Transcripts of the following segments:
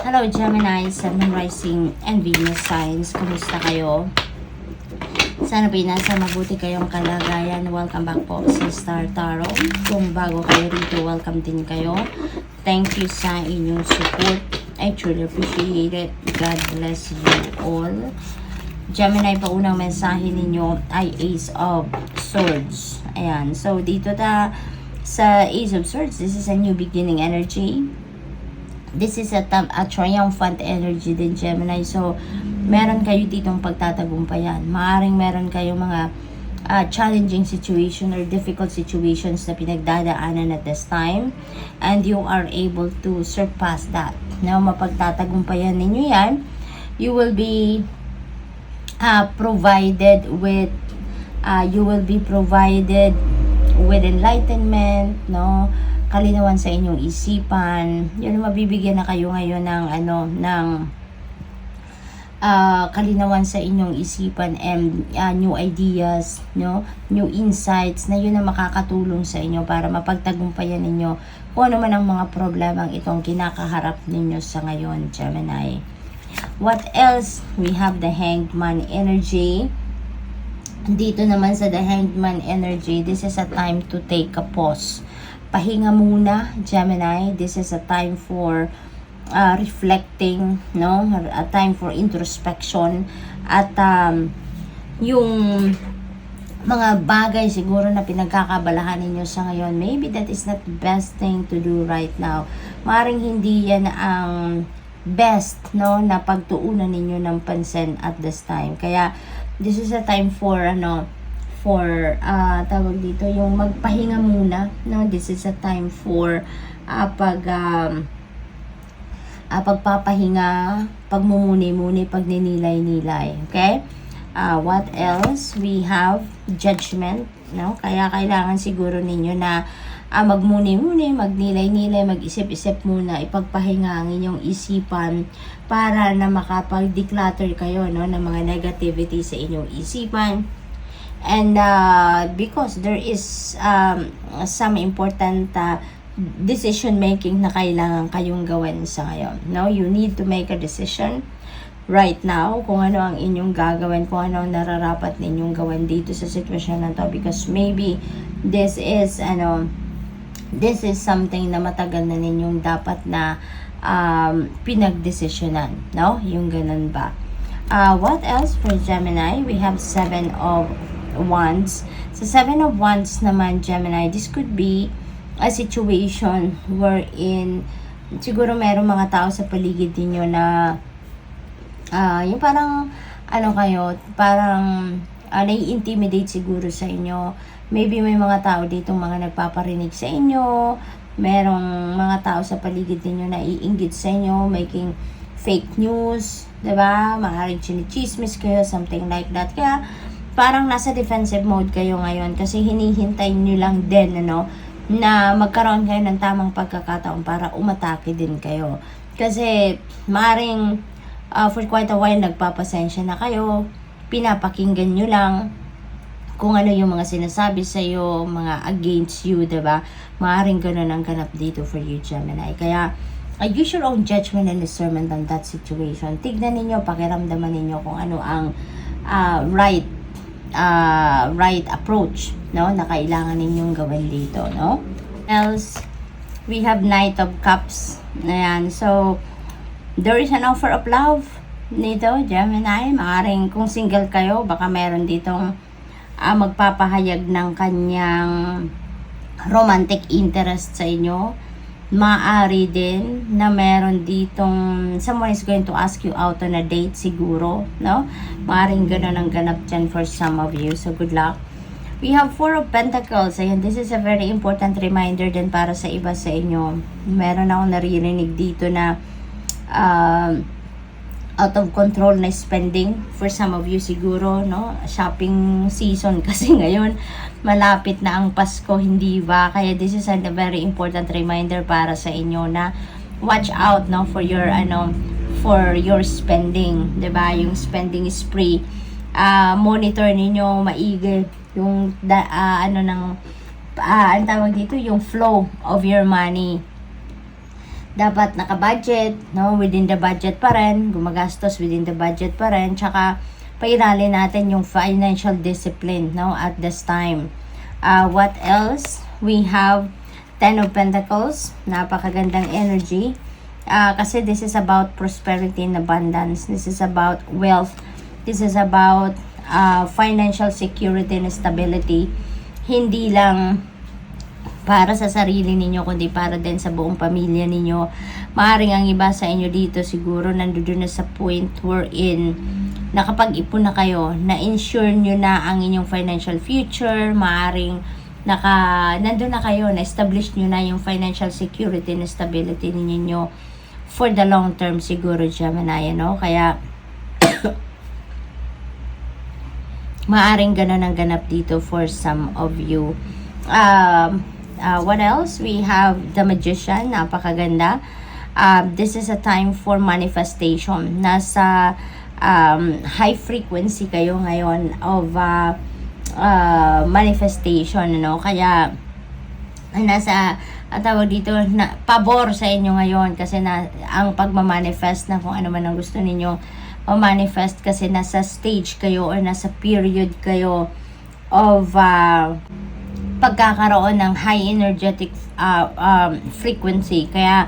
Hello Gemini, Sun, Moon, Rising, and Venus signs. Kumusta kayo? Sana po nasa mabuti kayong kalagayan. Welcome back po sa Star Tarot. Kung bago kayo rito, welcome din kayo. Thank you sa inyong support. I truly appreciate it. God bless you all. Gemini, pa unang mensahe ninyo ay Ace of Swords. Ayan. So, dito sa Ace of Swords, this is a new beginning energy. This is a triumphant energy din, Gemini. So, meron kayo ditong pagtatagumpayan. Maaring meron kayong mga challenging situation or difficult situations na pinagdadaanan at this time. And you are able to surpass that. Now, mapagtatagumpayan ninyo yan. You will be provided with enlightenment, no? Kalinawan sa inyong isipan. Yun, mabibigyan na kayo ngayon ng kalinawan sa inyong isipan and new ideas, no? New insights na yun ang makakatulong sa inyo para mapagtagumpayan ninyo kung ano man ang mga problemang itong kinakaharap ninyo sa ngayon, Gemini. What else? We have the Hanged Man energy. Dito naman sa the Hanged Man energy, this is a time to take a pause. Pahinga muna, Gemini. This is a time for reflecting, no? A time for introspection. At yung mga bagay siguro na pinagkakabalahan ninyo sa ngayon, maybe that is not the best thing to do right now. Maring hindi yan ang best, no, na pagtuunan ninyo ng pansin at this time. Kaya, this is a time for, tawag dito, yung magpahinga muna, no? This is a time for pagpapahinga, pagmumuni-muni, pagninilay-nilay. Okay? What else? We have judgment, no? Kaya kailangan siguro ninyo na magmuni-muni, magnilay-nilay, mag-isip-isip muna, ipagpahinga ang inyong isipan para na makapag-declutter kayo, no, ng mga negativity sa inyong isipan. And because there is some important decision making na kailangan kayong gawin sa ngayon. No, you need to make a decision right now kung ano ang inyong gagawin, kung ano ang nararapat ninyong gawin dito sa sitwasyon na to, because maybe this is something na matagal na ninyong dapat na pinagdesisyonan, no? Yung ganun ba? What else for Gemini? We have Seven of Wands. Sa Seven of Wands naman, Gemini, this could be a situation wherein siguro merong mga tao sa paligid niyo na yung parang nai-intimidate siguro sa inyo. Maybe may mga tao ditong mga nagpaparinig sa inyo, merong mga tao sa paligid niyo na iinggit sa inyo, making fake news, 'di ba? Maaaring chinichismis kayo, something like that. Kaya parang nasa defensive mode kayo ngayon kasi hinihintay niyo lang din, na magkaroon kayo ng tamang pagkakataon para umatake din kayo. Kasi maaaring for quite a while nagpapasensya na kayo, pinapakinggan nyo lang kung ano yung mga sinasabi sa iyo, mga against you, diba? Maaaring ganun ang ganap dito for you, Gemini. Kaya use your own judgment and discernment on that situation. Tignan ninyo, pakiramdaman ninyo kung ano ang right approach, no, na kailangan ninyong gawin dito, no? Else, we have Knight of Cups. Ayan, so there is an offer of love nito, Gemini. Maaring kung single kayo, baka meron ditong magpapahayag ng kanyang romantic interest sa inyo. Maaari din na meron ditong someone is going to ask you out on a date siguro, no? Maaring ganun ang ganap dyan for some of you. So, good luck. We have Four of Pentacles. Ayan, this is a very important reminder din para sa iba sa inyo. Meron akong naririnig dito na out of control na spending for some of you siguro, no? Shopping season kasi ngayon malapit na ang Pasko, hindi ba? Kaya this is a very important reminder para sa inyo na watch out, no, for your spending, 'di ba? Yung spending spree. Monitor ninyo maigi yung ang tawag dito, yung flow of your money. dapat naka-budget, no? Within the budget pa rin, gumagastos within the budget pa rin, tsaka pairali natin yung financial discipline, no? At this time. What else? We have 10 of Pentacles, napakagandang energy. Kasi this is about prosperity and abundance. This is about wealth. This is about financial security and stability. Hindi lang para sa sarili ninyo, kundi para din sa buong pamilya ninyo. Maaring ang iba sa inyo dito siguro nandoon na sa point wherein nakapag-ipon na kayo, na-insure nyo na ang inyong financial future, maaring nandun na kayo, na-establish nyo na yung financial security and stability ninyo for the long term siguro, Gemini, no? Kaya maaring ganun ang ganap dito for some of you. What else? We have the Magician, napakaganda. This is a time for manifestation. Nasa high frequency kayo ngayon of manifestation, no? Kaya nasa tawag dito na pabor sa inyo ngayon kasi ang pagmamanifest na kung ano man ang gusto ninyo manifest, kasi nasa stage kayo or nasa period kayo of pagkakaroon ng high energetic frequency. Kaya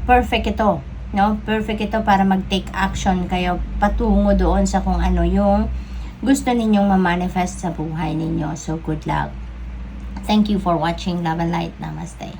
perfect ito, no? Perfect ito para mag-take action kayo patungo doon sa kung ano yung gusto ninyong ma-manifest sa buhay ninyo. So good luck. Thank you for watching. Love and light. Namaste.